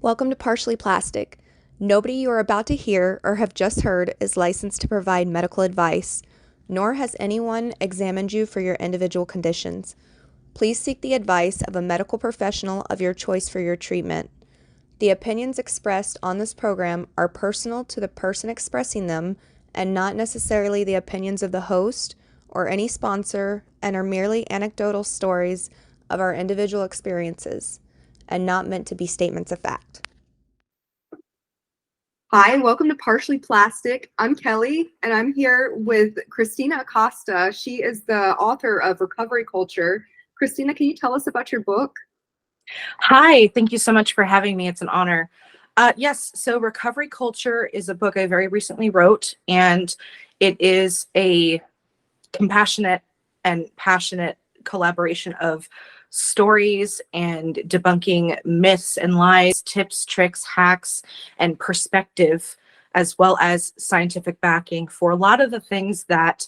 Welcome to Partially Plastic. Nobody you are about to hear or have just heard is licensed to provide medical advice, nor has anyone examined you for your individual conditions. Please seek the advice of a medical professional of your choice for your treatment. The opinions expressed on this program are personal to the person expressing them and not necessarily the opinions of the host or any sponsor, and are merely anecdotal stories of our individual experiences and not meant to be statements of fact. Hi, welcome to Partially Plastic. I'm Kelly, and I'm here with Christina Acosta. She is the author of Recovery Culture. Christina, can you tell us about your book? Hi, thank you so much for having me. It's an honor. Yes, so Recovery Culture is a book I very recently wrote, and it is a compassionate and passionate collaboration of stories and debunking myths and lies, tips, tricks, hacks, and perspective, as well as scientific backing for a lot of the things that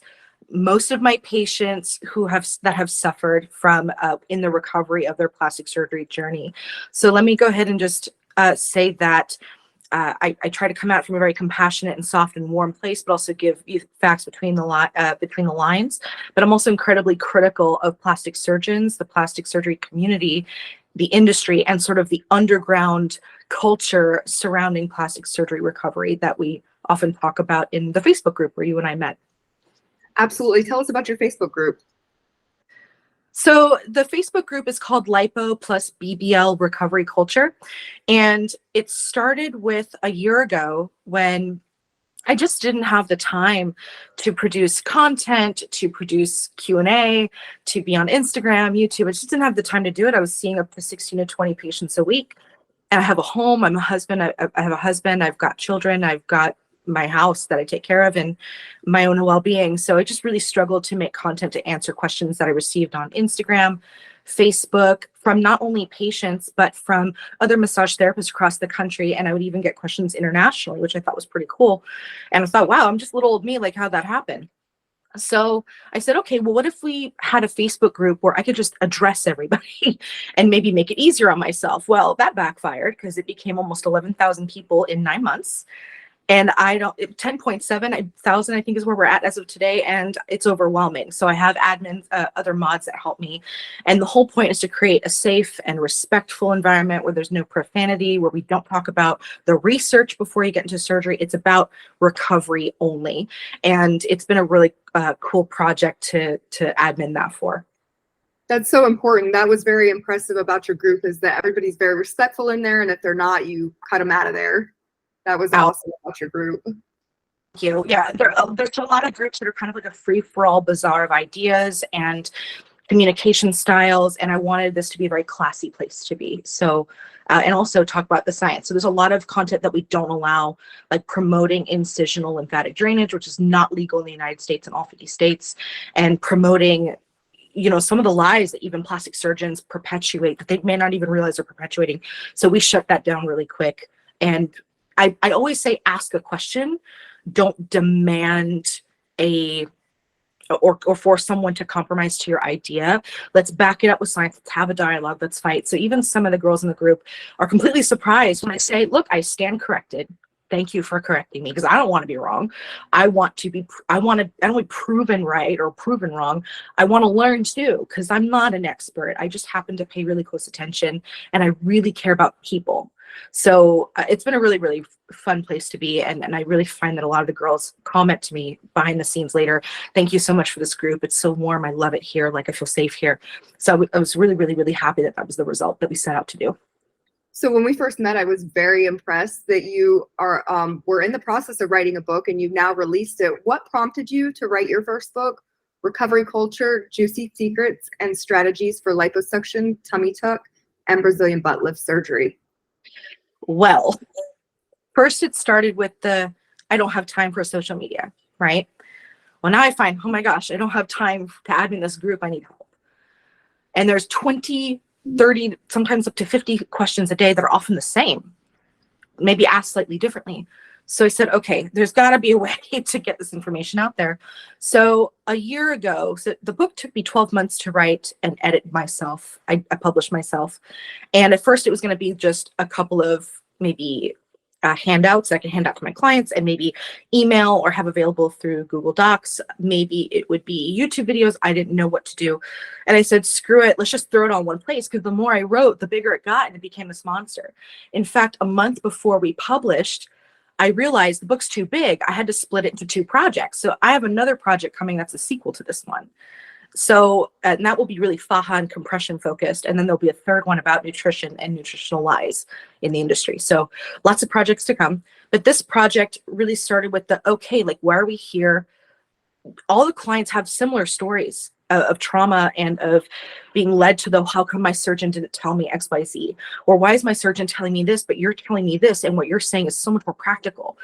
most of my patients have suffered from in the recovery of their plastic surgery journey. So let me go ahead and just say that I try to come out from a very compassionate and soft and warm place, but also give you facts between the lines. But I'm also incredibly critical of plastic surgeons, the plastic surgery community, the industry, and sort of the underground culture surrounding plastic surgery recovery that we often talk about in the Facebook group where you and I met. Absolutely. Tell us about your Facebook group. So the Facebook group is called Lipo plus BBL Recovery Culture. And it started with a year ago when I just didn't have the time to produce content, to produce Q&A, to be on Instagram, YouTube. I just didn't have the time to do it. I was seeing up to 16 to 20 patients a week. And I have a home, I'm a husband, I have a husband, I've got children, I've got my house that I take care of and my own well-being. So I just really struggled to make content to answer questions that I received on Instagram, Facebook, from not only patients, but from other massage therapists across the country. And I would even get questions internationally, which I thought was pretty cool. And I thought, wow, I'm just little old me, like how'd that happen? So I said, okay, well, what if we had a Facebook group where I could just address everybody and maybe make it easier on myself? Well, that backfired because it became almost 11,000 people in 9 months. And 10.7 thousand, I think, is where we're at as of today. And it's overwhelming. So I have admins, other mods that help me. And the whole point is to create a safe and respectful environment where there's no profanity, where we don't talk about the research before you get into surgery. It's about recovery only. And it's been a really cool project to admin that for. That's so important. That was very impressive about your group, is that everybody's very respectful in there. And if they're not, you cut them out of there. That was awesome about your group. Thank you. Yeah, there's a lot of groups that are kind of like a free-for-all bazaar of ideas and communication styles, and I wanted this to be a very classy place to be. So, and also talk about the science. So there's a lot of content that we don't allow, like promoting incisional lymphatic drainage, which is not legal in the United States and all 50 states, and promoting, you know, some of the lies that even plastic surgeons perpetuate that they may not even realize they're perpetuating. So we shut that down really quick. And I always say, ask a question, don't demand or force someone to compromise to your idea. Let's back it up with science. Let's have a dialogue. Let's fight. So even some of the girls in the group are completely surprised when I say, look, I stand corrected. Thank you for correcting me, because I don't want to be wrong. I want to be proven right or proven wrong. I want to learn too, because I'm not an expert. I just happen to pay really close attention, and I really care about people. So it's been a really, really fun place to be. And I really find that a lot of the girls comment to me behind the scenes later, thank you so much for this group. It's so warm. I love it here. Like, I feel safe here. So I was really, really, really happy that that was the result that we set out to do. So when we first met, I was very impressed that you were in the process of writing a book, and you've now released it. What prompted you to write your first book, Recovery Culture, Juicy Secrets and Strategies for Liposuction, Tummy Tuck, and Brazilian Butt Lift Surgery? Well, first it started with I don't have time for social media, right? Well, now I find, oh my gosh, I don't have time to admin this group. I need help. And there's 20, 30, sometimes up to 50 questions a day that are often the same, maybe asked slightly differently. So I said, okay, there's got to be a way to get this information out there. So a year ago, so the book took me 12 months to write and edit myself. I published myself. And at first it was going to be just a couple of maybe handouts that I can hand out to my clients, and maybe email or have available through Google Docs. Maybe it would be YouTube videos. I didn't know what to do. And I said, screw it, let's just throw it all in one place, because the more I wrote, the bigger it got, and it became this monster. In fact, a month before we published, I realized the book's too big. I had to split it into 2 projects. So I have another project coming that's a sequel to this one. So, and that will be really faja and compression focused. And then there'll be a third one about nutrition and nutritional lies in the industry. So lots of projects to come. But this project really started with okay, like, why are we here? All the clients have similar stories of trauma and of being led to how come my surgeon didn't tell me X, Y, Z? Or why is my surgeon telling me this, but you're telling me this, and what you're saying is so much more practical?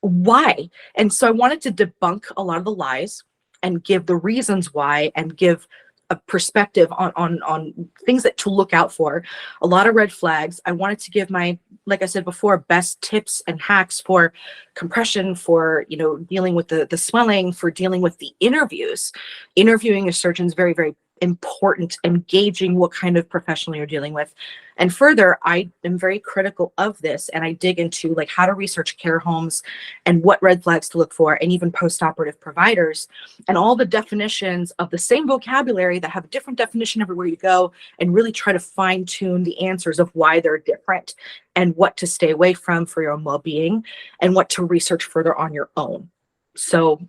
Why? And so I wanted to debunk a lot of the lies and give the reasons why, and give a perspective on things that to look out for, a lot of red flags. I wanted to give my, like I said before, best tips and hacks for compression, for, you know, dealing with the swelling, for dealing with the interviews. Interviewing a surgeon is very, very important, engaging what kind of professional you're dealing with. And further, I am very critical of this, and I dig into like how to research care homes and what red flags to look for, and even post-operative providers, and all the definitions of the same vocabulary that have a different definition everywhere you go, and really try to fine tune the answers of why they're different, and what to stay away from for your own well-being, and what to research further on your own. So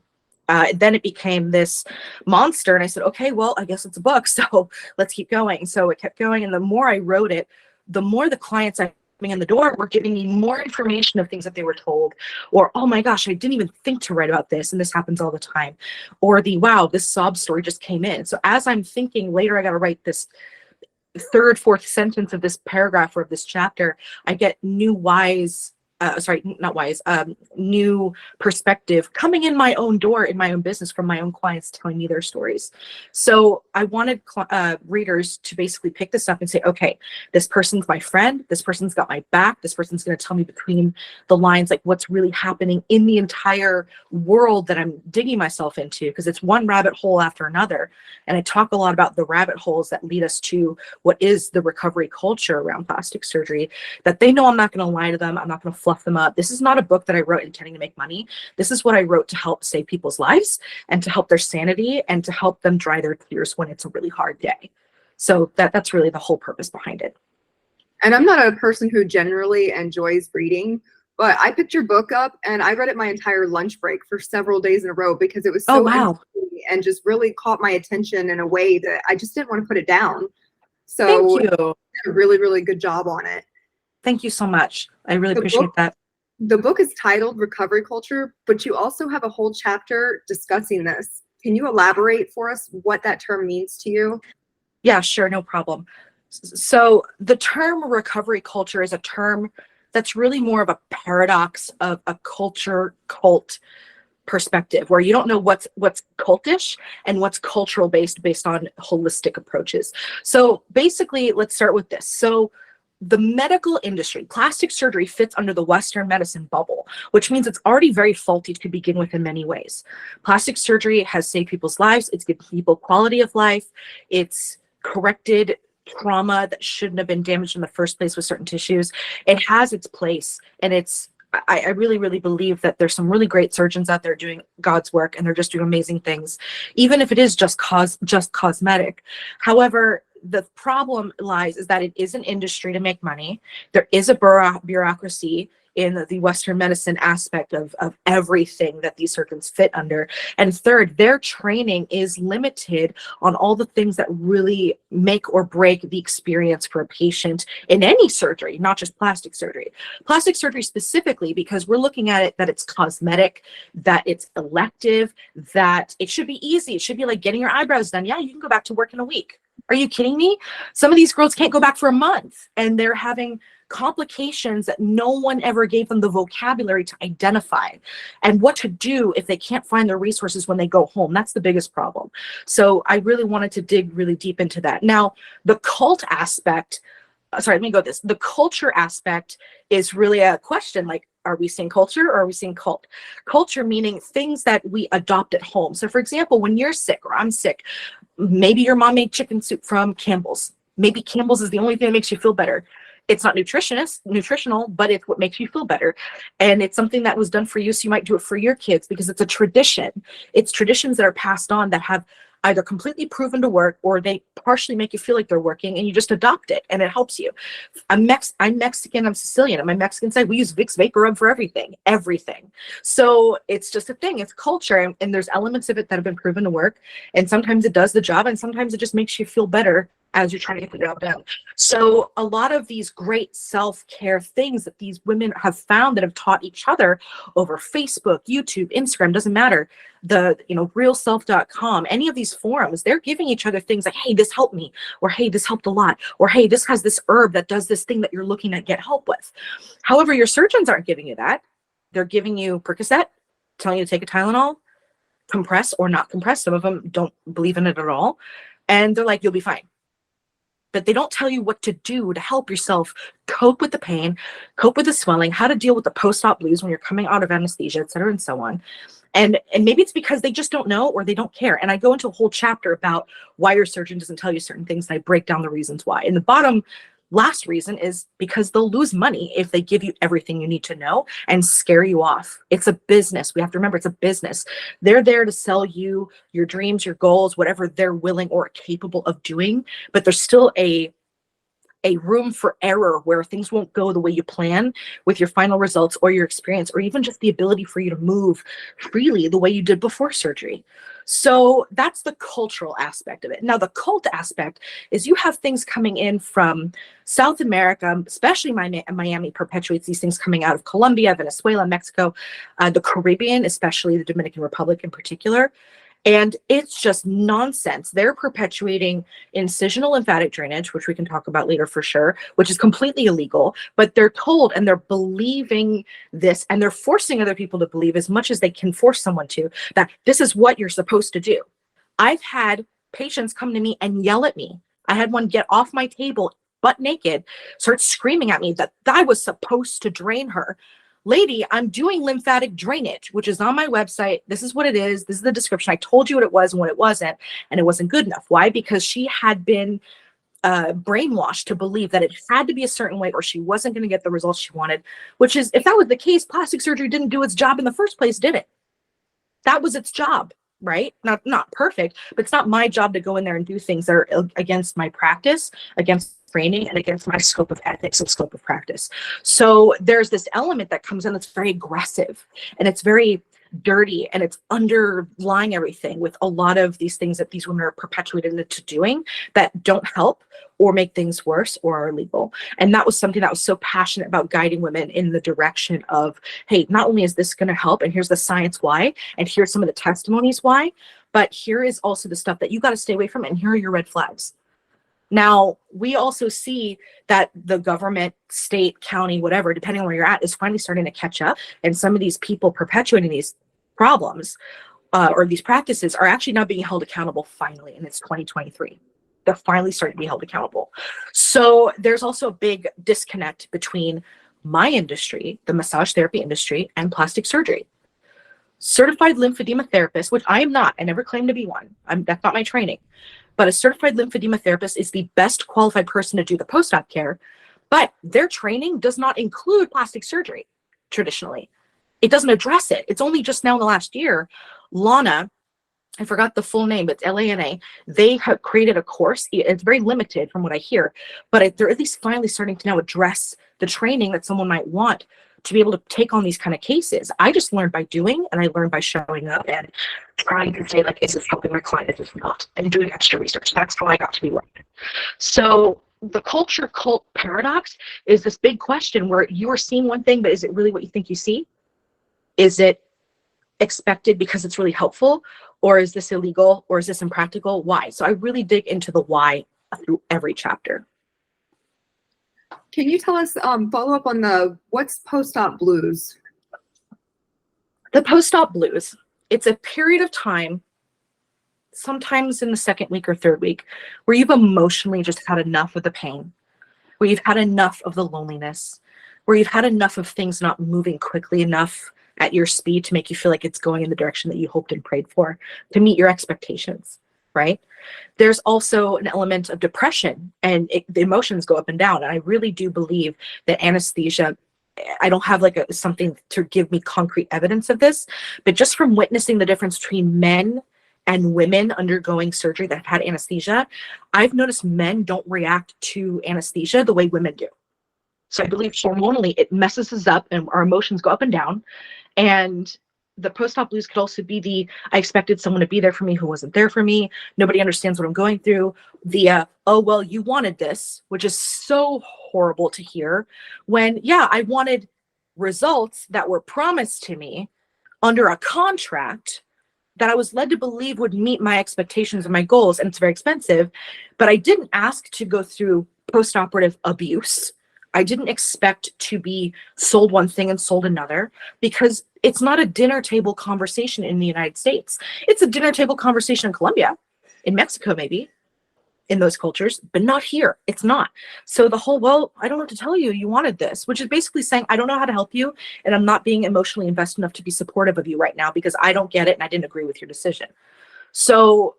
then it became this monster, and I said, okay, well, I guess it's a book, so let's keep going. So it kept going, and the more I wrote it, the more the clients I coming in the door were giving me more information of things that they were told, or, oh my gosh, I didn't even think to write about this, and this happens all the time, or wow, this sob story just came in. So as I'm thinking later, I got to write this 3rd, 4th sentence of this paragraph or of this chapter, I get new new perspective coming in my own door, in my own business, from my own clients telling me their stories. So I wanted readers to basically pick this up and say, okay, this person's my friend, this person's got my back, this person's going to tell me between the lines, like, what's really happening in the entire world that I'm digging myself into, because it's one rabbit hole after another. And I talk a lot about the rabbit holes that lead us to what is the recovery culture around plastic surgery, that they know I'm not going to lie to them, I'm not going to fluff them up. This is not a book that I wrote intending to make money. This is what I wrote to help save people's lives, and to help their sanity, and to help them dry their tears when it's a really hard day. So that's really the whole purpose behind it. And I'm not a person who generally enjoys reading, but I picked your book up and I read it my entire lunch break for several days in a row, because it was so interesting and just really caught my attention in a way that I just didn't want to put it down. So thank you. You did a really, really good job on it. Thank you so much. I really appreciate that. The book is titled Recovery Culture, but you also have a whole chapter discussing this. Can you elaborate for us what that term means to you? Yeah, sure, no problem. So the term recovery culture is a term that's really more of a paradox of a culture cult perspective, where you don't know what's cultish and what's cultural based on holistic approaches. So basically, let's start with this. So the medical industry, plastic surgery, fits under the Western medicine bubble, which means it's already very faulty to begin with in many ways. Plastic surgery has saved people's lives. It's given people quality of life. It's corrected trauma that shouldn't have been damaged in the first place with certain tissues. It has its place, and I really, really believe that there's some really great surgeons out there doing God's work, and they're just doing amazing things, even if it is just cosmetic. However, the problem lies is that it is an industry to make money. There is a bureaucracy in the Western medicine aspect of everything that these surgeons fit under. And third, their training is limited on all the things that really make or break the experience for a patient in any surgery, not just plastic surgery. Plastic surgery specifically, because we're looking at it that it's cosmetic, that it's elective, that it should be easy. It should be like getting your eyebrows done. Yeah, you can go back to work in a week. Are you kidding me? Some of these girls can't go back for a month, and they're having complications that no one ever gave them the vocabulary to identify, and what to do if they can't find their resources when they go home. That's the biggest problem. So I really wanted to dig really deep into that. Now, the cult aspect, the culture aspect is really a question, like, are we seeing culture or are we seeing cult? Culture meaning things that we adopt at home. So for example, when you're sick or I'm sick, maybe your mom made chicken soup from Campbell's. Maybe Campbell's is the only thing that makes you feel better. It's not nutritional, but it's what makes you feel better. And it's something that was done for you, so you might do it for your kids because it's a tradition. It's traditions that are passed on that have either completely proven to work or they partially make you feel like they're working, and you just adopt it and it helps you. I'm Mexican, I'm Sicilian. On my Mexican side, we use Vicks Vapor Rub for everything. So it's just a thing. It's culture, and there's elements of it that have been proven to work. And sometimes it does the job, and sometimes it just makes you feel better as you're trying to get the job done. So a lot of these great self-care things that these women have found that have taught each other over Facebook, YouTube, Instagram, doesn't matter, the realself.com, any of these forums, they're giving each other things like, hey, this helped me, or hey, this helped a lot, or hey, this has this herb that does this thing that you're looking to get help with. However, your surgeons aren't giving you that. They're giving you Percocet, telling you to take a Tylenol, compress or not compress. Some of them don't believe in it at all. And they're like, you'll be fine. But they don't tell you what to do to help yourself cope with the pain, cope with the swelling, how to deal with the post-op blues when you're coming out of anesthesia, et cetera, and so on. And maybe it's because they just don't know or they don't care. And I go into a whole chapter about why your surgeon doesn't tell you certain things, and I break down the reasons why. And the bottom last reason is because they'll lose money if they give you everything you need to know and scare you off. It's a business. We have to remember it's a business. They're there to sell you your dreams, your goals, whatever they're willing or capable of doing. But there's still a room for error where things won't go the way you plan with your final results or your experience, or even just the ability for you to move freely the way you did before surgery. So that's the cultural aspect of it. Now, the cult aspect is you have things coming in from South America, especially Miami perpetuates these things coming out of Colombia, Venezuela, Mexico, the Caribbean, especially the Dominican Republic in particular. And it's just nonsense. They're perpetuating incisional lymphatic drainage, which we can talk about later for sure, which is completely illegal, but they're told and they're believing this, and they're forcing other people to believe as much as they can force someone to, that this is what you're supposed to do. I've had patients come to me and yell at me. I had one get off my table, butt naked, start screaming at me that I was supposed to drain her. Lady, I'm doing lymphatic drainage, which is on my website. This is what it is. This is the description. I told you what it was and what it wasn't, and it wasn't good enough. Why? Because she had been brainwashed to believe that it had to be a certain way or she wasn't going to get the results she wanted, which is, if that was the case, plastic surgery didn't do its job in the first place, did it? That was its job, right? Not perfect, but it's not my job to go in there and do things that are against my practice, against training, and against my scope of ethics and scope of practice. So there's this element that comes in that's very aggressive and it's very dirty, and it's underlying everything with a lot of these things that these women are perpetuated into doing that don't help or make things worse or are illegal. And that was something that was so passionate about guiding women in the direction of, hey, not only is this going to help, and here's the science why, and here's some of the testimonies why, but here is also the stuff that you got to stay away from, and here are your red flags. Now, we also see that the government, state, county, whatever, depending on where you're at, is finally starting to catch up. And some of these people perpetuating these problems or these practices are actually now being held accountable finally, and it's 2023. They're finally starting to be held accountable. So there's also a big disconnect between my industry, the massage therapy industry, and plastic surgery. Certified lymphedema therapist, which I am not, I never claimed to be one. That's not my training. But a certified lymphedema therapist is the best qualified person to do the post-op care, but their training does not include plastic surgery traditionally. It doesn't address it. It's only just now in the last year, Lana, I forgot the full name, but it's LANA, they have created a course. It's very limited from what I hear, but they're at least finally starting to now address the training that someone might want to be able to take on these kind of cases. I just learned by doing, and I learned by showing up and trying to say, like, is this helping my client? Is this not? And doing extra research. That's how I got to be working. So the culture cult paradox is this big question where you are seeing one thing, but is it really what you think you see? Is it expected because it's really helpful? Or is this illegal? Or is this impractical? Why? So I really dig into the why through every chapter. Can you tell us, follow up on what's post-op blues? The post-op blues, it's a period of time, sometimes in the second week or third week, where you've emotionally just had enough of the pain, where you've had enough of the loneliness, where you've had enough of things not moving quickly enough at your speed to make you feel like it's going in the direction that you hoped and prayed for, to meet your expectations, right? There's also an element of depression, and the emotions go up and down. And I really do believe that anesthesia, I don't have like something to give me concrete evidence of this, but just from witnessing the difference between men and women undergoing surgery that have had anesthesia, I've noticed men don't react to anesthesia the way women do. So I believe hormonally it messes us up and our emotions go up and down. And the post-op blues could also be I expected someone to be there for me who wasn't there for me. Nobody understands what I'm going through. Oh, well, you wanted this, which is so horrible to hear when, yeah, I wanted results that were promised to me under a contract that I was led to believe would meet my expectations and my goals. And it's very expensive, but I didn't ask to go through post-operative abuse. I didn't expect to be sold one thing and sold another, because it's not a dinner table conversation in the United States. It's a dinner table conversation in Colombia, in Mexico, maybe, in those cultures, but not here. It's not. So the whole, well, I don't know what to tell you. You wanted this, which is basically saying, I don't know how to help you. And I'm not being emotionally invested enough to be supportive of you right now because I don't get it. And I didn't agree with your decision. So,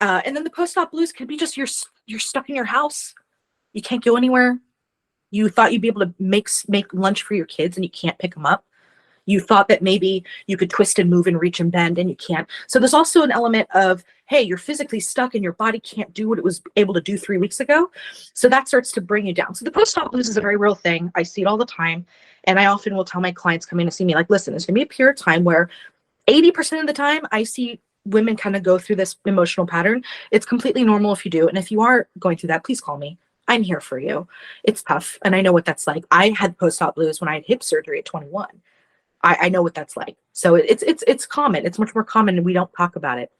and then the post-op blues could be just, you're stuck in your house. You can't go anywhere. You thought you'd be able to make lunch for your kids and you can't pick them up. You thought that maybe you could twist and move and reach and bend and you can't. So there's also an element of, hey, you're physically stuck and your body can't do what it was able to do 3 weeks ago. So that starts to bring you down. So the post-op blues is a very real thing. I see it all the time. And I often will tell my clients coming to see me, like, listen, there's going to be a period of time where 80% of the time I see women kind of go through this emotional pattern. It's completely normal if you do. And if you are going through that, please call me. I'm here for you. It's tough. And I know what that's like. I had post-op blues when I had hip surgery at 21. I know what that's like. So it's common. It's much more common and we don't talk about it.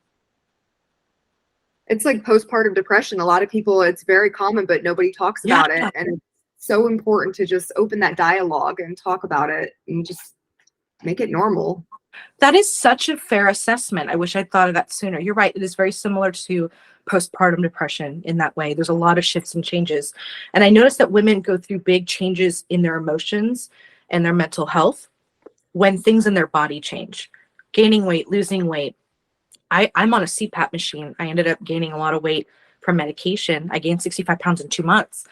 It's like postpartum depression. A lot of people, it's very common, but nobody talks about it. And it's so important to just open that dialogue and talk about it and just make it normal. That is such a fair assessment. I wish I'd thought of that sooner. You're right. It is very similar to postpartum depression in that way. There's a lot of shifts and changes. And I noticed that women go through big changes in their emotions and their mental health when things in their body change. Gaining weight, losing weight. I'm on a CPAP machine. I ended up gaining a lot of weight from medication. I gained 65 pounds in 2 months.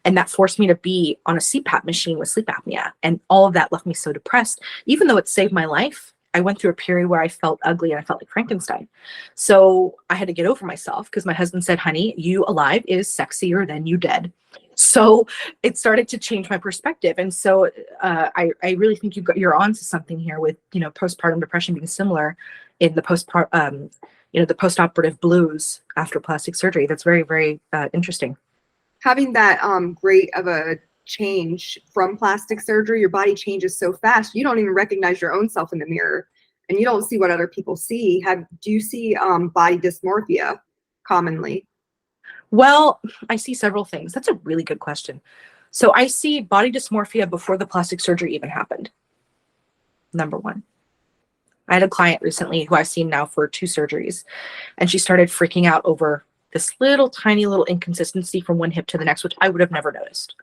And that forced me to be on a CPAP machine with sleep apnea. And all of that left me so depressed. Even though it saved my life, I went through a period where I felt ugly and I felt like Frankenstein. So I had to get over myself because my husband said, honey, you alive is sexier than you dead. So it started to change my perspective. And so I really think you're onto something here with, postpartum depression being similar in the the postoperative blues after plastic surgery. That's very, very interesting. Having that great of a change from plastic surgery, your body changes so fast, you don't even recognize your own self in the mirror and you don't see what other people see. Do you see body dysmorphia commonly? Well, I see several things. That's a really good question. So I see body dysmorphia before the plastic surgery even happened. Number one. I had a client recently who I've seen now for 2 surgeries, and she started freaking out over this tiny little inconsistency from one hip to the next, which I would have never noticed.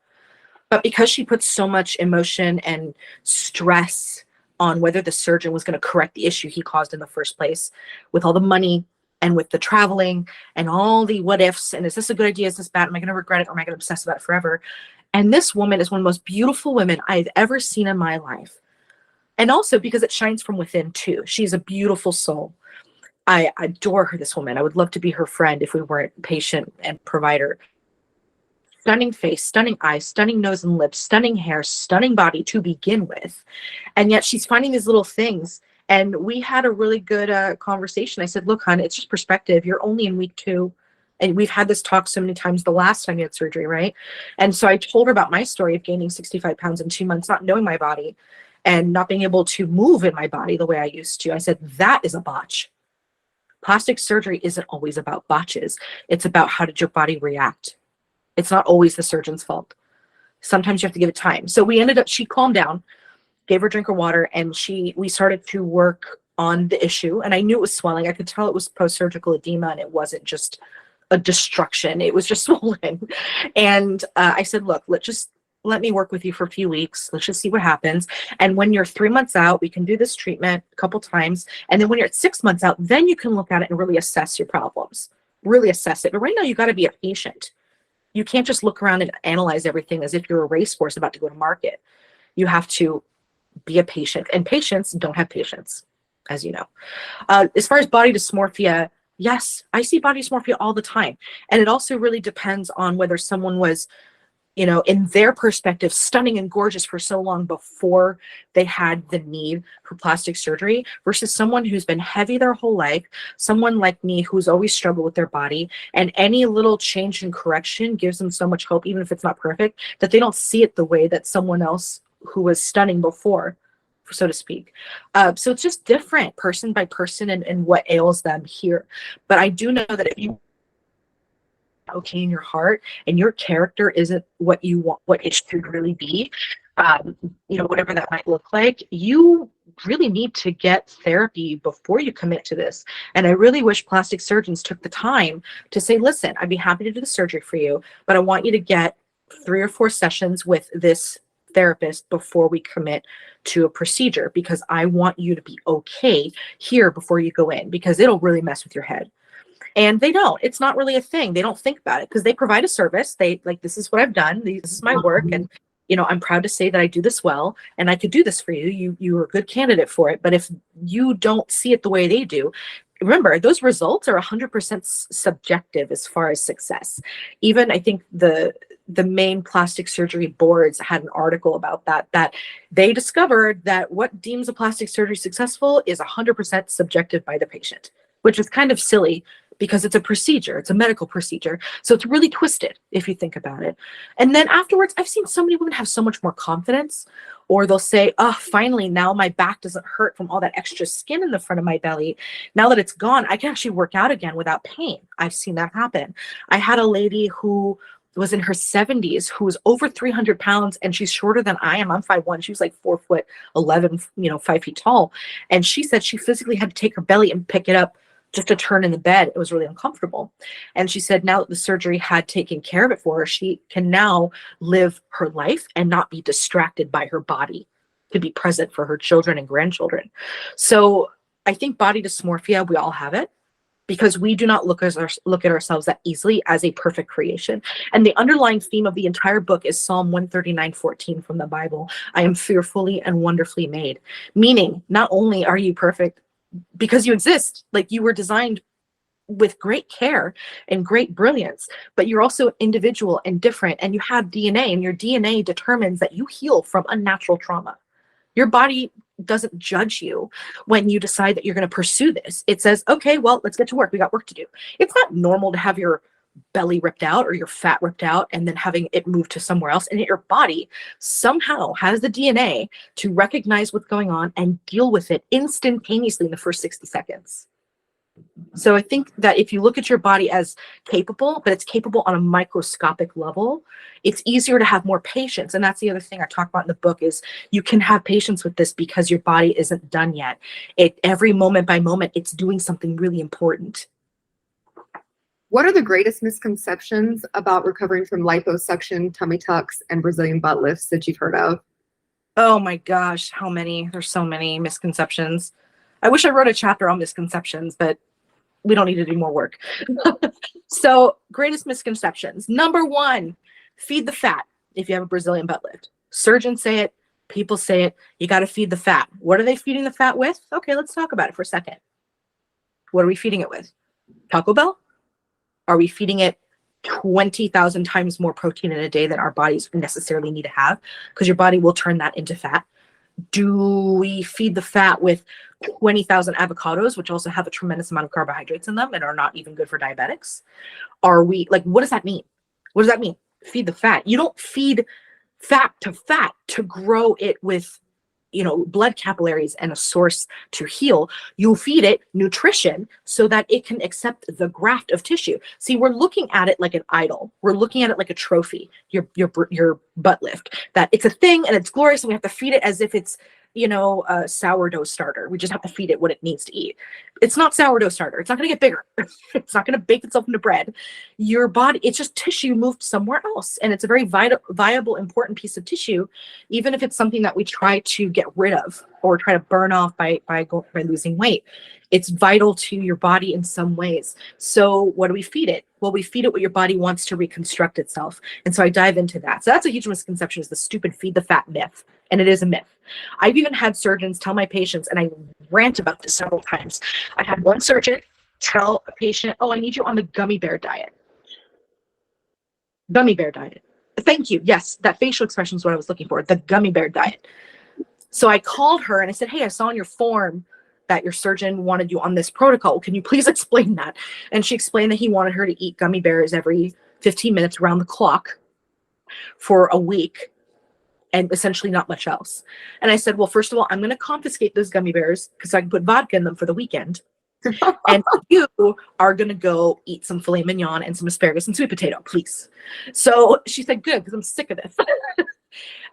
But because she put so much emotion and stress on whether the surgeon was going to correct the issue he caused in the first place, with all the money and with the traveling and all the what ifs, and is this a good idea? Is this bad? Am I going to regret it? Or am I going to obsess about it forever? And this woman is one of the most beautiful women I've ever seen in my life. And also because it shines from within too. She's a beautiful soul. I adore her, this woman. I would love to be her friend if we weren't patient and provider. Stunning face, stunning eyes, stunning nose and lips, stunning hair, stunning body to begin with. And yet she's finding these little things. And we had a really good conversation. I said, look, hon, it's just perspective. You're only in week 2. And we've had this talk so many times the last time you had surgery, right? And so I told her about my story of gaining 65 pounds in 2 months, not knowing my body and not being able to move in my body the way I used to. I said, that is a botch. Plastic surgery isn't always about botches. It's about how did your body react. It's not always the surgeon's fault. Sometimes you have to give it time. So she calmed down, gave her a drink of water, and we started to work on the issue. And I knew it was swelling. I could tell it was post-surgical edema, and it wasn't just a destruction. It was just swollen. And I said, look, let me work with you for a few weeks. Let's just see what happens. And when you're 3 months out, we can do this treatment a couple times. And then when you're at 6 months out, then you can look at it and really assess your problems. really assess it. But right now you got to be a patient. You can't just look around and analyze everything as if you're a racehorse about to go to market. You have to be a patient, and patients don't have patience, as you know. As far as body dysmorphia, yes, I see body dysmorphia all the time. And it also really depends on whether someone was, in their perspective, stunning and gorgeous for so long before they had the need for plastic surgery versus someone who's been heavy their whole life, someone like me who's always struggled with their body, and any little change and correction gives them so much hope, even if it's not perfect, that they don't see it the way that someone else who was stunning before, so to speak. So it's just different person by person and what ails them here. But I do know that if you okay in your heart and your character isn't what you want, what it should really be, whatever that might look like, you really need to get therapy before you commit to this. And I really wish plastic surgeons took the time to say, listen, I'd be happy to do the surgery for you, but I want you to get 3 or 4 sessions with this therapist before we commit to a procedure, because I want you to be okay here before you go in, because it'll really mess with your head. And they don't. It's not really a thing. They don't think about it because they provide a service. They like, this is what I've done. This is my work. And, I'm proud to say that I do this well, and I could do this for you. You're a good candidate for it. But if you don't see it the way they do, remember, those results are 100% subjective as far as success. Even I think the main plastic surgery boards had an article about that they discovered that what deems a plastic surgery successful is 100% subjective by the patient, which is kind of silly because it's a procedure, it's a medical procedure. So it's really twisted if you think about it. And then afterwards, I've seen so many women have so much more confidence, or they'll say, oh, finally, now my back doesn't hurt from all that extra skin in the front of my belly. Now that it's gone, I can actually work out again without pain. I've seen that happen. I had a lady who was in her 70s who was over 300 pounds, and she's shorter than I am. I'm 5'1". She was like 4'11", 5 feet tall. And she said she physically had to take her belly and pick it up just to turn in the bed. It was really uncomfortable. And she said now that the surgery had taken care of it for her, she can now live her life and not be distracted by her body, to be present for her children and grandchildren. So I think body dysmorphia, we all have it, because we do not look at ourselves that easily as a perfect creation. And the underlying theme of the entire book is Psalm 139:14 from the Bible. I am fearfully and wonderfully made. Meaning, not only are you perfect because you exist, like you were designed with great care and great brilliance, but you're also individual and different, and you have DNA, and your DNA determines that you heal from unnatural trauma. Your body doesn't judge you when you decide that you're going to pursue this. It says, okay, well, let's get to work. We got work to do. It's not normal to have your belly ripped out or your fat ripped out and then having it moved to somewhere else. And yet your body somehow has the DNA to recognize what's going on and deal with it instantaneously in the first 60 seconds. So I think that if you look at your body as capable, but it's capable on a microscopic level, it's easier to have more patience. And that's the other thing I talk about in the book is you can have patience with this because your body isn't done yet. Every moment by moment, it's doing something really important. What are the greatest misconceptions about recovering from liposuction, tummy tucks, and Brazilian butt lifts that you've heard of? Oh my gosh, how many? There's so many misconceptions. I wish I wrote a chapter on misconceptions, but we don't need to do more work. So, greatest misconceptions. Number 1, feed the fat if you have a Brazilian butt lift. Surgeons say it, people say it, you got to feed the fat. What are they feeding the fat with? Okay, let's talk about it for a second. What are we feeding it with? Taco Bell? Are we feeding it 20,000 times more protein in a day than our bodies necessarily need to have? Because your body will turn that into fat. Do we feed the fat with 20,000 avocados, which also have a tremendous amount of carbohydrates in them and are not even good for diabetics? Are we, like, what does that mean? What does that mean? Feed the fat. You don't feed fat to grow it with, blood capillaries and a source to heal. You'll feed it nutrition so that it can accept the graft of tissue. See, we're looking at it like an idol. We're looking at it like a trophy, your butt lift, that it's a thing and it's glorious and we have to feed it as if it's, a sourdough starter. We just have to feed it what it needs to eat. It's not sourdough starter. It's not going to get bigger. It's not going to bake itself into bread. Your body, it's just tissue moved somewhere else. And it's a very viable, important piece of tissue, even if it's something that we try to get rid of or try to burn off by losing weight. It's vital to your body in some ways. So what do we feed it? Well, we feed it what your body wants to reconstruct itself. And so I dive into that. So that's a huge misconception, is the stupid feed the fat myth. And it is a myth. I've even had surgeons tell my patients, and I rant about this several times. I had one surgeon tell a patient, oh, I need you on the gummy bear diet. Gummy bear diet. Thank you. Yes, that facial expression is what I was looking for, the gummy bear diet. So I called her and I said, hey, I saw on your form that your surgeon wanted you on this protocol. Can you please explain that? And she explained that he wanted her to eat gummy bears every 15 minutes around the clock for a week and essentially not much else. And I said, well, first of all, I'm going to confiscate those gummy bears because I can put vodka in them for the weekend. And you are going to go eat some filet mignon and some asparagus and sweet potato, please. So she said, good, because I'm sick of this.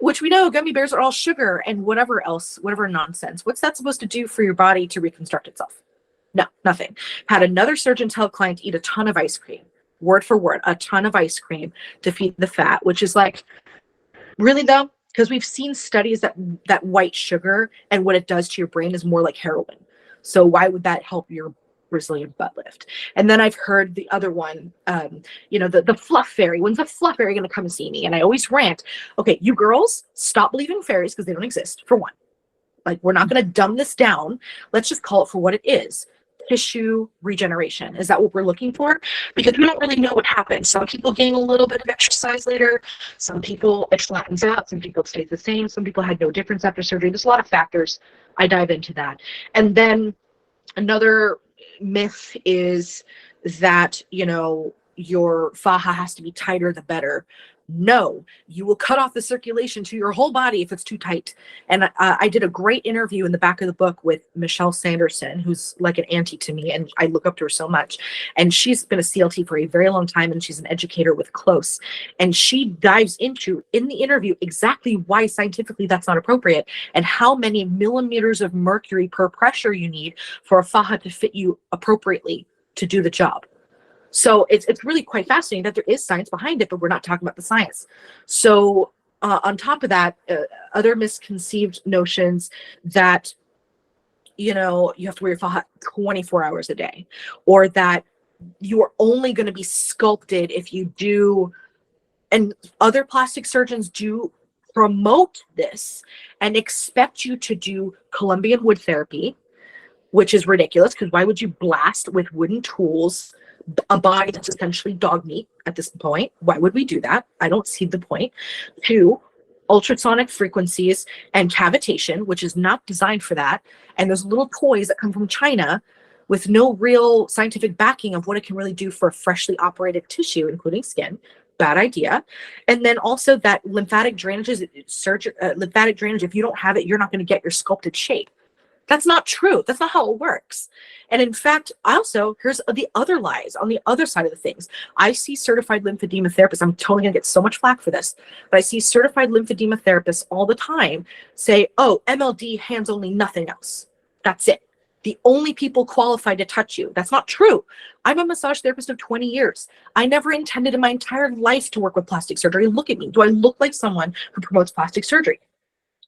Which we know gummy bears are all sugar and whatever else, whatever nonsense. What's that supposed to do for your body to reconstruct itself? No, nothing. Had another surgeon tell a client to eat a ton of ice cream, word for word, a ton of ice cream to feed the fat, which is like, really though? Because we've seen studies that white sugar and what it does to your brain is more like heroin. So why would that help your Brazilian butt lift? And then I've heard the other one, the fluff fairy. When's the fluff fairy going to come and see me? And I always rant, okay, you girls, stop believing fairies because they don't exist, for one. Like, we're not going to dumb this down. Let's just call it for what it is. Tissue regeneration. Is that what we're looking for? Because we don't really know what happens. Some people gain a little bit of exercise later. Some people, it flattens out. Some people it stays the same. Some people had no difference after surgery. There's a lot of factors. I dive into that. And then another myth is that, your faja has to be tighter the better. No, you will cut off the circulation to your whole body if it's too tight. And I did a great interview in the back of the book with Michelle Sanderson, who's like an auntie to me, and I look up to her so much. And she's been a CLT for a very long time, and she's an educator with Close. And she dives into, in the interview, exactly why scientifically that's not appropriate and how many millimeters of mercury per pressure you need for a faja to fit you appropriately to do the job. So it's really quite fascinating that there is science behind it, but we're not talking about the science. So on top of that, other misconceived notions that, you have to wear your faja 24 hours a day, or that you are only going to be sculpted if you do, and other plastic surgeons do promote this and expect you to do Colombian wood therapy, which is ridiculous, because why would you blast with wooden tools a body that's essentially dog meat at this point? Why would we do that? I don't see the point. 2, ultrasonic frequencies and cavitation, which is not designed for that. And those little toys that come from China with no real scientific backing of what it can really do for freshly operated tissue, including skin. Bad idea. And then also that lymphatic drainage, lymphatic drainage, if you don't have it, you're not going to get your sculpted shape. That's not true. That's not how it works. And in fact, also, here's the other lies on the other side of the things. I see certified lymphedema therapists. I'm totally going to get so much flack for this, but I see certified lymphedema therapists all the time say, oh, MLD, hands only, nothing else. That's it. The only people qualified to touch you. That's not true. I'm a massage therapist of 20 years. I never intended in my entire life to work with plastic surgery. Look at me. Do I look like someone who promotes plastic surgery?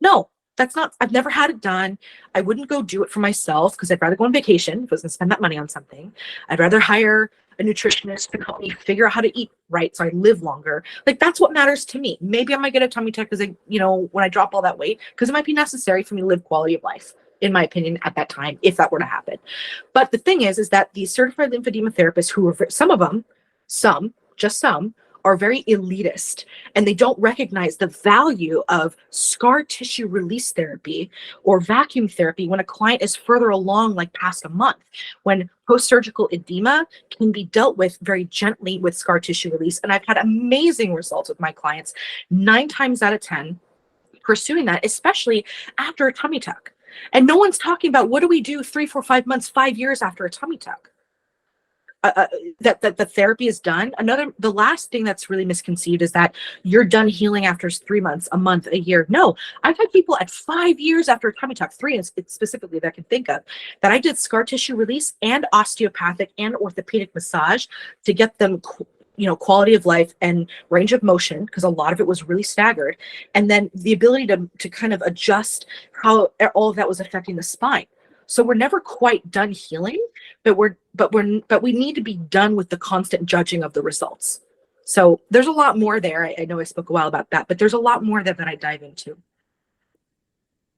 No. That's not, I've never had it done. I wouldn't go do it for myself because I'd rather go on vacation if I was going to spend that money on something. I'd rather hire a nutritionist to help me figure out how to eat right so I live longer. Like, that's what matters to me. Maybe I might get a tummy tuck because when I drop all that weight, because it might be necessary for me to live quality of life, in my opinion, at that time, if that were to happen. But the thing is that these certified lymphedema therapists, who are, some of them, just some, are very elitist, and they don't recognize the value of scar tissue release therapy or vacuum therapy when a client is further along, like past a month, when post-surgical edema can be dealt with very gently with scar tissue release. And I've had amazing results with my clients 9 times out of 10 pursuing that, especially after a tummy tuck. And no one's talking about what do we do 3, 4, 5 months, 5 years after a tummy tuck. That the therapy is done. The last thing that's really misconceived is that you're done healing after 3 months, a month, a year. No, I've had people at 5 years after a tummy tuck, 3 specifically that I can think of, that I did scar tissue release and osteopathic and orthopedic massage to get them quality of life and range of motion, because a lot of it was really staggered, and then the ability to kind of adjust how all of that was affecting the spine. So we're never quite done healing, but we need to be done with the constant judging of the results. So there's a lot more there. I know I spoke a while about that, but there's a lot more that I dive into.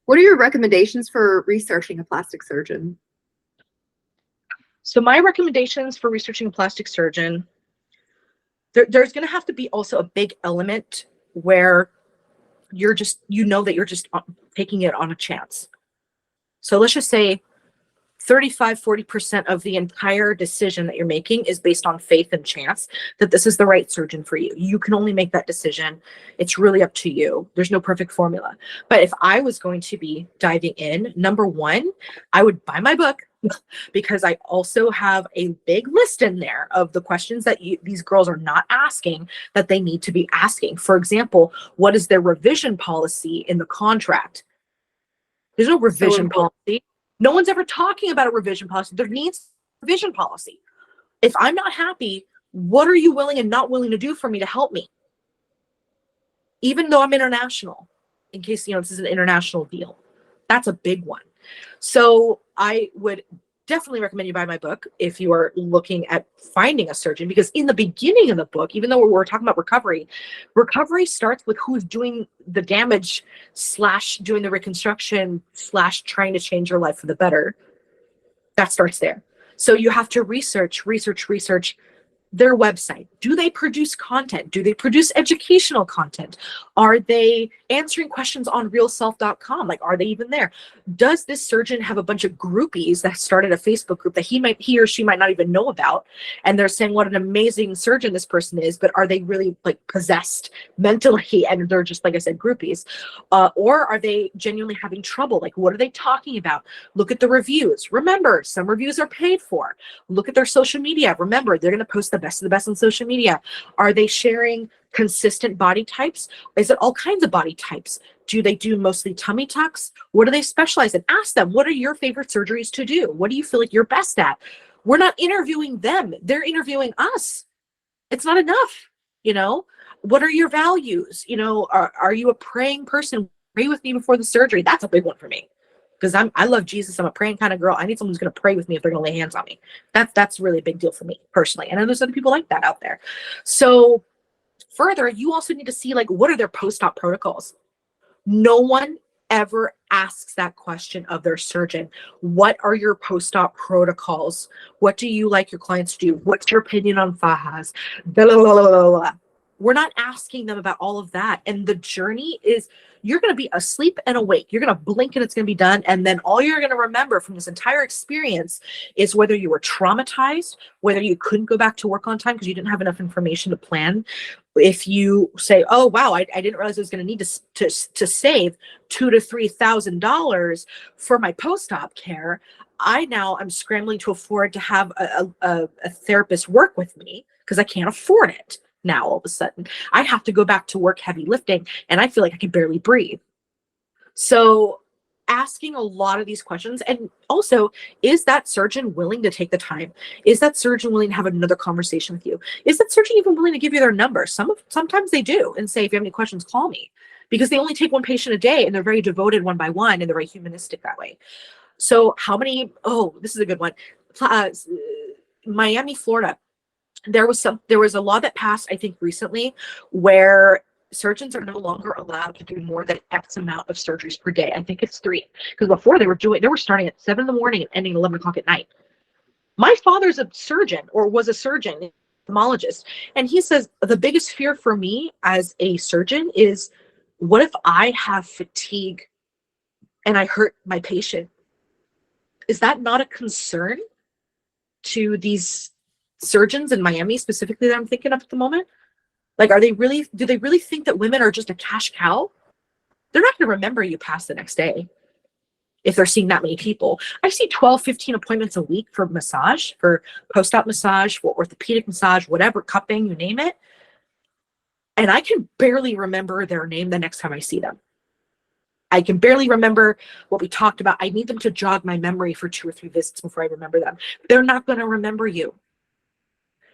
What are your recommendations for researching a plastic surgeon? So my recommendations for researching a plastic surgeon, there's going to have to be also a big element where you're just, that you're just taking it on a chance. So let's just say 35-40% of the entire decision that you're making is based on faith and chance that this is the right surgeon for you. You can only make that decision. It's really up to you. There's no perfect formula. But if I was going to be diving in, number one, I would buy my book, because I also have a big list in there of the questions that these girls are not asking that they need to be asking. For example, what is their revision policy in the contract? There's no revision policy. No one's ever talking about a revision policy. There needs a revision policy. If I'm not happy, what are you willing and not willing to do for me to help me? Even though I'm international, in case, this is an international deal. That's a big one. So I would definitely recommend you buy my book if you are looking at finding a surgeon, because in the beginning of the book, even though we're talking about recovery starts with who's doing the damage / doing the reconstruction / trying to change your life for the better. That starts there. So you have to research their website. Do they produce content? Do they produce educational content? Are they answering questions on realself.com? Like, are they even there? Does this surgeon have a bunch of groupies that started a Facebook group that he or she might not even know about? And they're saying what an amazing surgeon this person is, but are they really like possessed mentally? And they're just, like I said, groupies. Or are they genuinely having trouble? Like, what are they talking about? Look at the reviews. Remember, some reviews are paid for. Look at their social media. Remember, they're going to post the best of the best on social media. Are they sharing consistent body types? Is it all kinds of body types? Do they do mostly tummy tucks? What do they specialize in? Ask them, what are your favorite surgeries to do? What do you feel like you're best at? We're not interviewing them. They're interviewing us. It's not enough. What are your values? Are you a praying person? Pray with me before the surgery. That's a big one for me, because I love Jesus. I'm a praying kind of girl. I need someone who's going to pray with me if they're going to lay hands on me. That's really a big deal for me personally. And I know there's other people like that out there. So further, you also need to see, like, what are their post-op protocols? No one ever asks that question of their surgeon. What are your post-op protocols? What do you like your clients to do? What's your opinion on fajas? Blah, blah, blah, blah, blah. We're not asking them about all of that. And the journey is, you're going to be asleep and awake. You're going to blink and it's going to be done. And then all you're going to remember from this entire experience is whether you were traumatized, whether you couldn't go back to work on time because you didn't have enough information to plan. If you say, oh, wow, I didn't realize I was going to need to save $2,000 to $3,000 for my post-op care. I'm scrambling to afford to have a therapist work with me because I can't afford it. Now, all of a sudden, I have to go back to work heavy lifting, and I feel like I can barely breathe. So asking a lot of these questions, and also, is that surgeon willing to take the time? Is that surgeon willing to have another conversation with you? Is that surgeon even willing to give you their number? Sometimes they do, and say, if you have any questions, call me, because they only take one patient a day, and they're very devoted one by one, and they're very humanistic that way. So this is a good one. Miami, Florida. There was a law that passed, I think, recently, where surgeons are no longer allowed to do more than X amount of surgeries per day. I think it's 3, because before they were starting at 7 in the morning and ending 11 o'clock at night. My father's a surgeon, or was a surgeon, ophthalmologist, and he says the biggest fear for me as a surgeon is, what if I have fatigue and I hurt my patient? Is that not a concern to these surgeons in Miami specifically that I'm thinking of at the moment? Like, do they really think that women are just a cash cow? They're not going to remember you past the next day if they're seeing that many people. I see 12, 15 appointments a week for massage, for post-op massage, for orthopedic massage, whatever, cupping, you name it. And I can barely remember their name the next time I see them. I can barely remember what we talked about. I need them to jog my memory for 2 or 3 visits before I remember them. They're not going to remember you.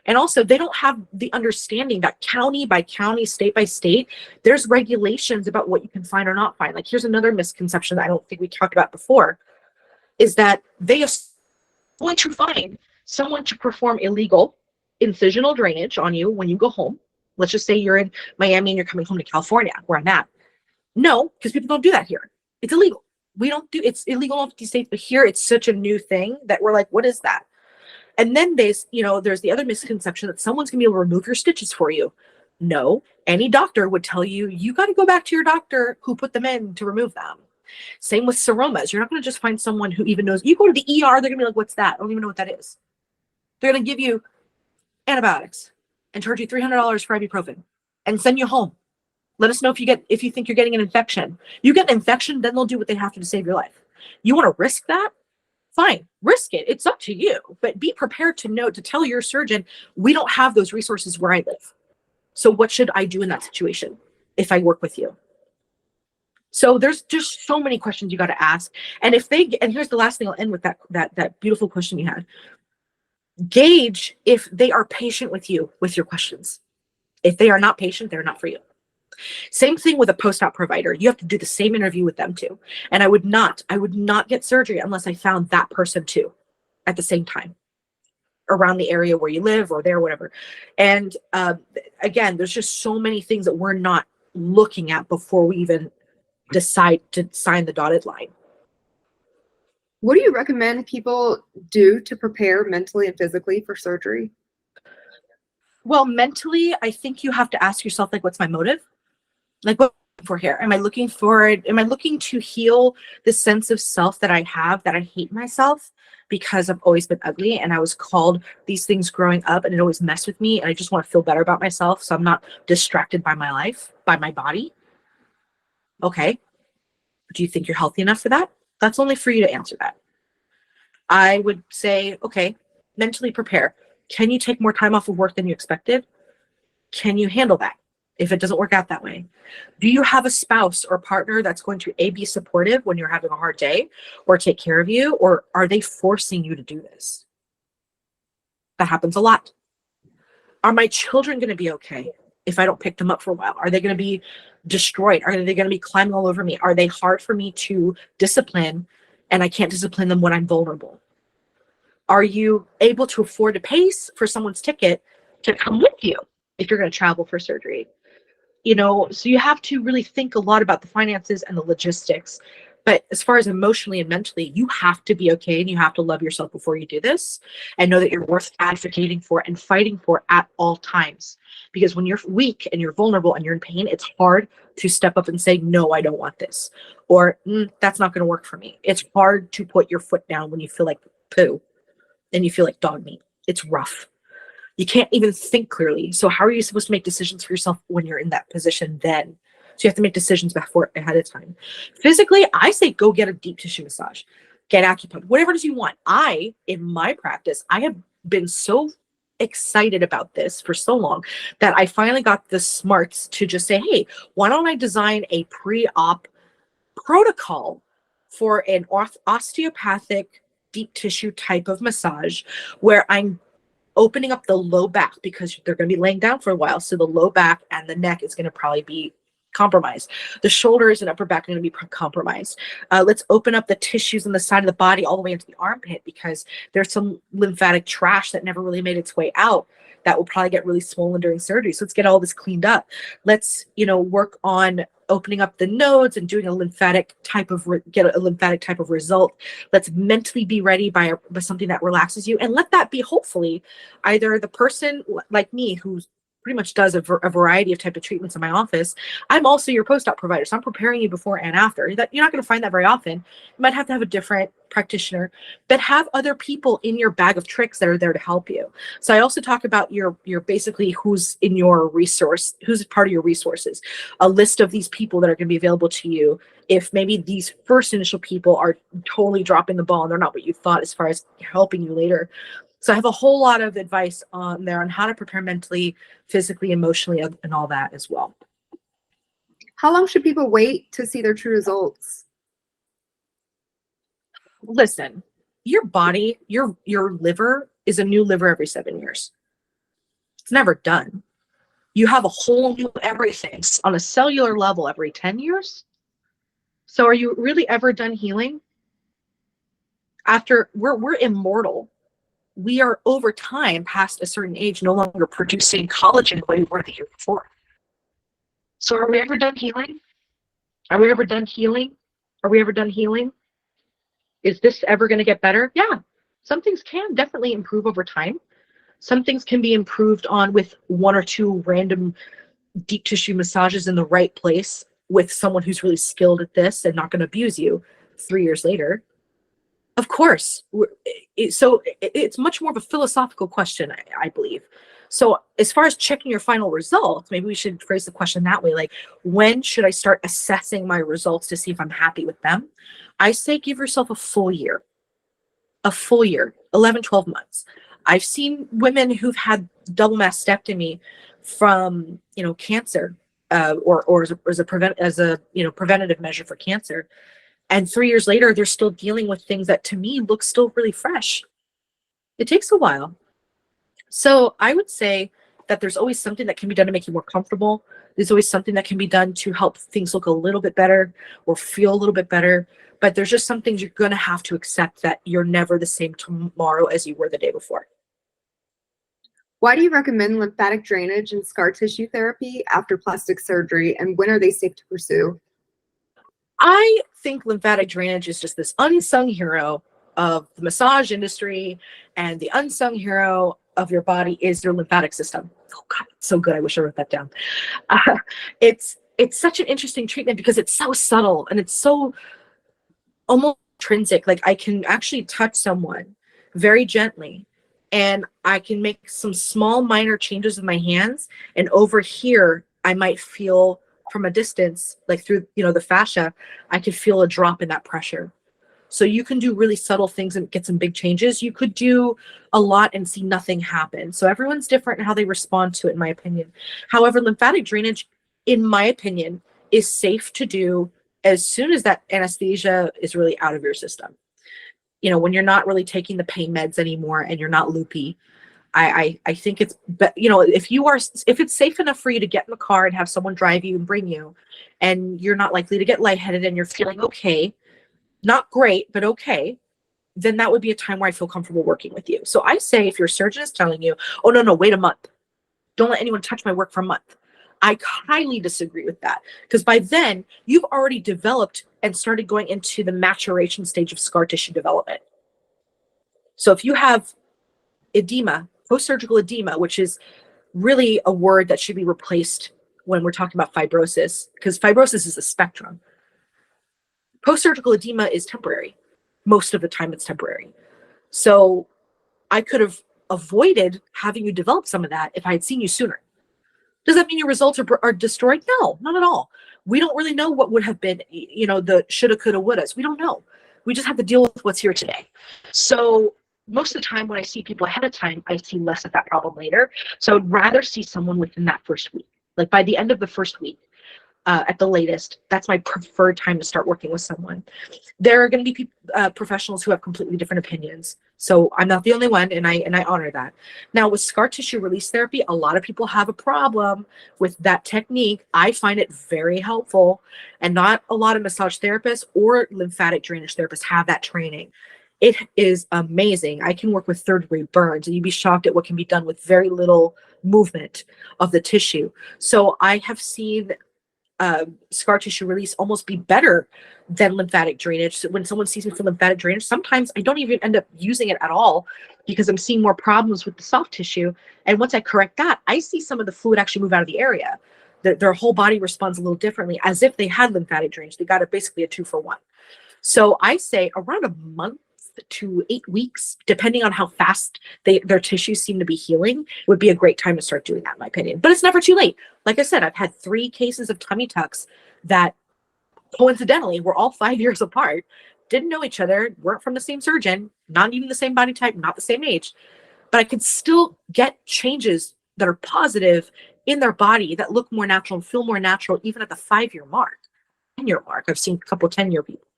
And also, they don't have the understanding that county by county, state by state, there's regulations about what you can find or not find. Like, here's another misconception that I don't think we talked about before, is that they are going to find someone to perform illegal incisional drainage on you when you go home. Let's just say you're in Miami and you're coming home to California, where I'm at. No, because people don't do that here. It's illegal. We don't do, it's illegal in 50 states, but here it's such a new thing that we're like, what is that? And then there's the other misconception that someone's gonna be able to remove your stitches for you. No, any doctor would tell you, you got to go back to your doctor who put them in to remove them. Same with seromas. You're not going to just find someone who even knows. You go to the ER, they're going to be like, what's that? I don't even know what that is. They're going to give you antibiotics and charge you $300 for ibuprofen and send you home. Let us know if you think you're getting an infection. You get an infection, then they'll do what they have to save your life. You want to risk that? Fine, risk it. It's up to you, but be prepared to tell your surgeon, we don't have those resources where I live. So what should I do in that situation if I work with you? So there's just so many questions you got to ask. And here's the last thing, I'll end with that beautiful question you had. Gauge if they are patient with you with your questions. If they are not patient, they're not for you. Same thing with a post-op provider. You have to do the same interview with them too. And I would not get surgery unless I found that person too at the same time around the area where you live or there, whatever. And again, there's just so many things that we're not looking at before we even decide to sign the dotted line. What do you recommend people do to prepare mentally and physically for surgery? Well, mentally, I think you have to ask yourself, like, what's my motive? Like, what am I looking for here? Am I looking for it? Am I looking to heal the sense of self that I have, that I hate myself because I've always been ugly and I was called these things growing up and it always messed with me and I just want to feel better about myself so I'm not distracted by my life, by my body? Okay. Do you think you're healthy enough for that? That's only for you to answer that. I would say, okay, mentally prepare. Can you take more time off of work than you expected? Can you handle that if it doesn't work out that way? Do you have a spouse or partner that's going to be supportive when you're having a hard day or take care of you? Or are they forcing you to do this? That happens a lot. Are my children going to be okay if I don't pick them up for a while? Are they going to be destroyed? Are they going to be climbing all over me? Are they hard for me to discipline and I can't discipline them when I'm vulnerable? Are you able to afford to pay for someone's ticket to come with you if you're going to travel for surgery? So you have to really think a lot about the finances and the logistics. But as far as emotionally and mentally, you have to be okay and you have to love yourself before you do this and know that you're worth advocating for and fighting for at all times. Because when you're weak and you're vulnerable and you're in pain, it's hard to step up and say, no, I don't want this. Or that's not going to work for me. It's hard to put your foot down when you feel like poo and you feel like dog meat. It's rough. You can't even think clearly. So how are you supposed to make decisions for yourself when you're in that position then? So you have to make decisions ahead of time. Physically, I say go get a deep tissue massage, get acupuncture, whatever it is you want. In my practice, I have been so excited about this for so long that I finally got the smarts to just say, hey, why don't I design a pre-op protocol for an osteopathic deep tissue type of massage where I'm opening up the low back because they're going to be laying down for a while. So the low back and the neck is going to probably be compromised. The shoulders and upper back are going to be compromised. Let's open up the tissues on the side of the body all the way into the armpit because there's some lymphatic trash that never really made its way out that will probably get really swollen during surgery. So let's get all this cleaned up. Let's, work on opening up the nodes and doing a lymphatic type of result. Let's mentally be ready by something that relaxes you, and let that be hopefully either the person like me who's pretty much does a variety of type of treatments in my office. I'm also your post-op provider, so I'm preparing you before and after. That you're not going to find that very often. You might have to have a different practitioner, but have other people in your bag of tricks that are there to help you. So I also talk about your basically who's in your resource, who's part of your resources, a list of these people that are going to be available to you if maybe these first initial people are totally dropping the ball and they're not what you thought as far as helping you later. So I have a whole lot of advice on there on how to prepare mentally, physically, emotionally, and all that as well. How long should people wait to see their true results? Listen, your body, your liver is a new liver every 7 years. never done. You have a whole new everything on a cellular level every 10 years. So are you really ever done healing? After we're immortal. We are over time past a certain age no longer producing collagen the way we were the year before. So are we ever done healing? Are we ever done healing? Are we ever done healing? Is this ever going to get better? Yeah. Some things can definitely improve over time. Some things can be improved on with 1 or 2 random deep tissue massages in the right place with someone who's really skilled at this and not going to abuse you 3 years later. Of course. So it's much more of a philosophical question, I believe. So as far as checking your final results, maybe we should phrase the question that way. Like, when should I start assessing my results to see if I'm happy with them? I say give yourself a full year, 11, 12 months. I've seen women who've had double mastectomy from, cancer, or as a preventative measure for cancer. And 3 years later, they're still dealing with things that to me look still really fresh. It takes a while. So I would say that there's always something that can be done to make you more comfortable. There's always something that can be done to help things look a little bit better or feel a little bit better. But there's just some things you're going to have to accept, that you're never the same tomorrow as you were the day before. Why do you recommend lymphatic drainage and scar tissue therapy after plastic surgery, and when are they safe to pursue? I think lymphatic drainage is just this unsung hero of the massage industry, and the unsung hero of your body is your lymphatic system. Oh God, it's so good. I wish I wrote that down. It's such an interesting treatment because it's so subtle and it's so almost intrinsic. Like, I can actually touch someone very gently and I can make some small minor changes with my hands, and over here I might feel from a distance, like through the fascia, I could feel a drop in that pressure. So you can do really subtle things and get some big changes. You could do a lot and see nothing happen. So everyone's different in how they respond to it, in my opinion. However, lymphatic drainage, in my opinion, is safe to do as soon as that anesthesia is really out of your system. When you're not really taking the pain meds anymore and you're not loopy. I think it's, if it's safe enough for you to get in the car and have someone drive you and bring you, and you're not likely to get lightheaded and you're feeling okay, not great, but okay, then that would be a time where I feel comfortable working with you. So I say, if your surgeon is telling you, oh, no, wait a month, don't let anyone touch my work for a month, I highly disagree with that, because by then you've already developed and started going into the maturation stage of scar tissue development. So if you have edema, post-surgical edema, which is really a word that should be replaced when we're talking about fibrosis, because fibrosis is a spectrum. Post-surgical edema is temporary. Most of the time it's temporary. So I could have avoided having you develop some of that if I had seen you sooner. Does that mean your results are destroyed? No, not at all. We don't really know what would have been, the shoulda, coulda, wouldas. We don't know. We just have to deal with what's here today. So most of the time when I see people ahead of time, I see less of that problem later. So I'd rather see someone within that first week. Like, by the end of the first week, at the latest, that's my preferred time to start working with someone. There are going to be professionals who have completely different opinions. So I'm not the only one, and I honor that. Now, with scar tissue release therapy, a lot of people have a problem with that technique. I find it very helpful, and not a lot of massage therapists or lymphatic drainage therapists have that training. It is amazing. I can work with third-degree burns, and you'd be shocked at what can be done with very little movement of the tissue. So I have seen scar tissue release almost be better than lymphatic drainage. So when someone sees me for lymphatic drainage, sometimes I don't even end up using it at all, because I'm seeing more problems with the soft tissue. And once I correct that, I see some of the fluid actually move out of the area. Their whole body responds a little differently, as if they had lymphatic drainage. They got basically a 2-for-1. So I say around a month to 8 weeks, depending on how fast their tissues seem to be healing, would be a great time to start doing that, in my opinion. But it's never too late. Like I said, I've had 3 cases of tummy tucks that coincidentally were all 5 years apart, didn't know each other, weren't from the same surgeon, not even the same body type, not the same age, but I could still get changes that are positive in their body that look more natural and feel more natural, even at the 5-year mark, 10-year mark. I've seen a couple 10-year people.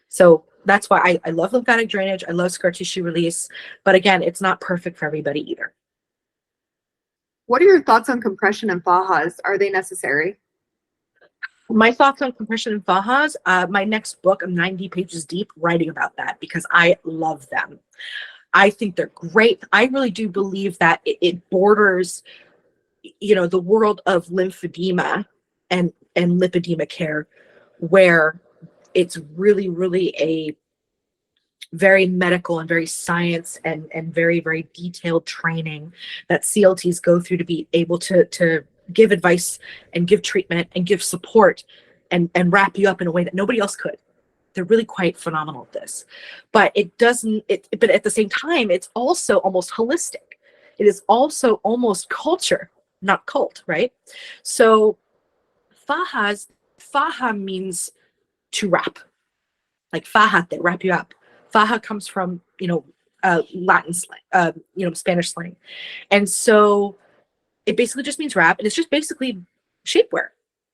So that's why I love lymphatic drainage. I love scar tissue release. But again, it's not perfect for everybody either. What are your thoughts on compression and fahas? Are they necessary? My thoughts on compression and fahas, my next book, I'm 90 pages deep writing about that because I love them. I think they're great. I really do believe that it borders, the world of lymphedema and lipedema care, where it's really, really a very medical and very science and very, very detailed training that CLTs go through to be able to give advice and give treatment and give support and wrap you up in a way that nobody else could. They're really quite phenomenal at this. But but at the same time, it's also almost holistic. It is also almost culture, not cult, right? So faha means to wrap, like faja, they wrap you up. Faja comes from, Latin slang, Spanish slang. And so it basically just means wrap, and it's just basically shapewear.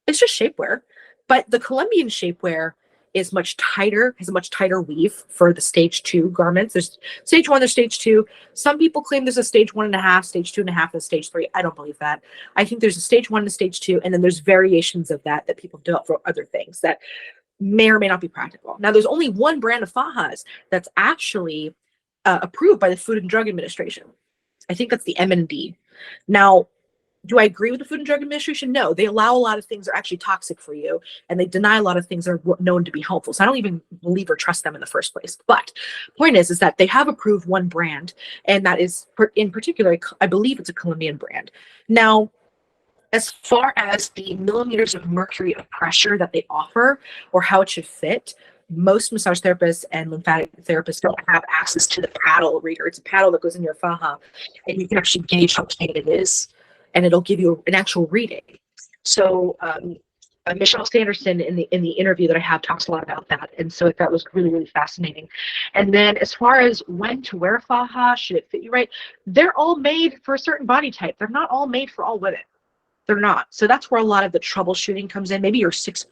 It's just shapewear. But the Colombian shapewear is much tighter, has a much tighter weave for the stage 2 garments. There's stage 1, there's stage 2. Some people claim there's a stage 1.5, stage 2.5, and stage 3. I don't believe that. I think there's a stage 1 and a stage 2, and then there's variations of that people do for other things that may or may not be practical. Now, there's only one brand of fajas that's actually approved by the Food and Drug Administration. I think that's the M&D. Now, do I agree with the Food and Drug Administration? No, they allow a lot of things that are actually toxic for you, and they deny a lot of things that are known to be helpful. So I don't even believe or trust them in the first place. But point is that they have approved one brand, and that is, in particular, I believe it's a Colombian brand. Now, as far as the millimeters of mercury of pressure that they offer or how it should fit, most massage therapists and lymphatic therapists don't have access to the paddle reader. It's a paddle that goes in your faja, and you can actually gauge how tight it is, and it'll give you an actual reading. So Michelle Sanderson in the interview that I have talks a lot about that, and so that was really, really fascinating. And then as far as when to wear a faja, should it fit you right, they're all made for a certain body type. They're not all made for all women. They're not. So that's where a lot of the troubleshooting comes in. Maybe you're 6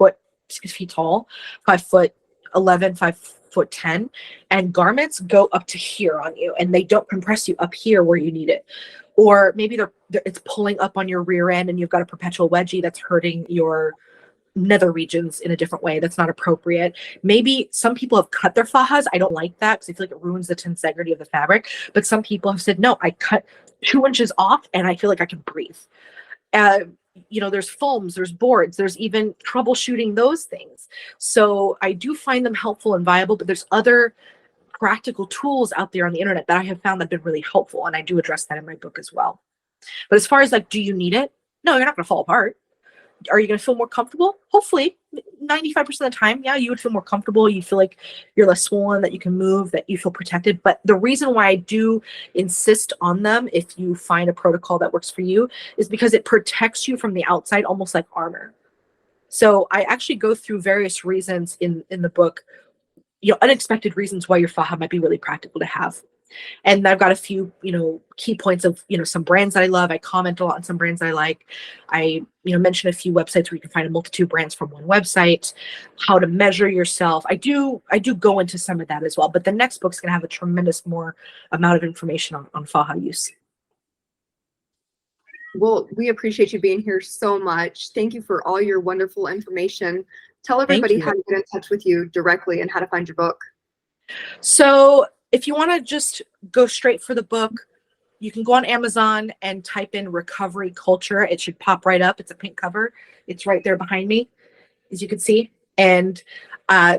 feet tall, 5'11", 5'10", and garments go up to here on you, and they don't compress you up here where you need it. Or maybe it's pulling up on your rear end, and you've got a perpetual wedgie that's hurting your nether regions in a different way. That's not appropriate. Maybe some people have cut their fajas. I don't like that because I feel like it ruins the tensegrity of the fabric. But some people have said, no, I cut 2 inches off, and I feel like I can breathe. There's foams, there's boards, there's even troubleshooting those things. So I do find them helpful and viable, but there's other practical tools out there on the internet that I have found that have been really helpful. And I do address that in my book as well. But as far as do you need it? No, you're not going to fall apart. Are you going to feel more comfortable? Hopefully 95% of the time. Yeah, you would feel more comfortable. You feel like you're less swollen, that you can move, that you feel protected. But the reason why I do insist on them, if you find a protocol that works for you, is because it protects you from the outside, almost like armor. So I actually go through various reasons in the book, unexpected reasons why your faja might be really practical to have. And I've got a few, key points of, some brands that I love. I comment a lot on some brands that I like. I, mention a few websites where you can find a multitude of brands from one website, how to measure yourself. I do go into some of that as well. But the next book's going to have a tremendous more amount of information on faja use. Well, we appreciate you being here so much. Thank you for all your wonderful information. Tell everybody how to get in touch with you directly and how to find your book. So if you want to just go straight for the book, you can go on Amazon and type in Recovery Culture. It should pop right up. It's a pink cover. It's right there behind me, as you can see. And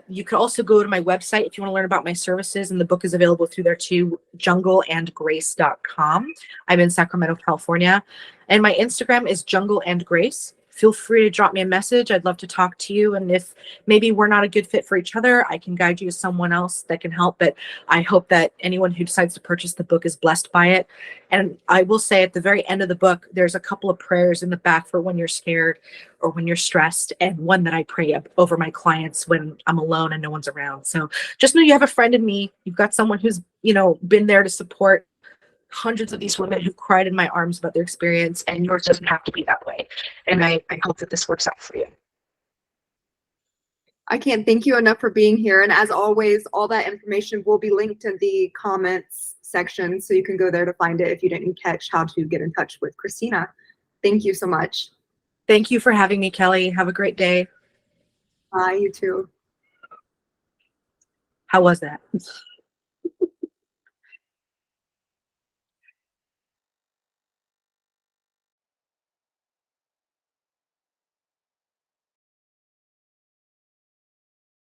you can also go to my website if you want to learn about my services, and the book is available through there too, jungleandgrace.com. I'm in Sacramento, California. And my Instagram is jungleandgrace. Feel free to drop me a message. I'd love to talk to you. And if maybe we're not a good fit for each other, I can guide you to someone else that can help. But I hope that anyone who decides to purchase the book is blessed by it. And I will say at the very end of the book, there's a couple of prayers in the back for when you're scared or when you're stressed, and one that I pray over my clients when I'm alone and no one's around. So just know you have a friend in me. You've got someone who's, been there to support hundreds of these women who cried in my arms about their experience, and yours doesn't have to be that way. And I hope that this works out for you. I can't thank you enough for being here. And as always, all that information will be linked in the comments section, so you can go there to find it if you didn't catch how to get in touch with Christina. Thank you so much. Thank you for having me, Kelly. Have a great day. Bye, you too. How was that?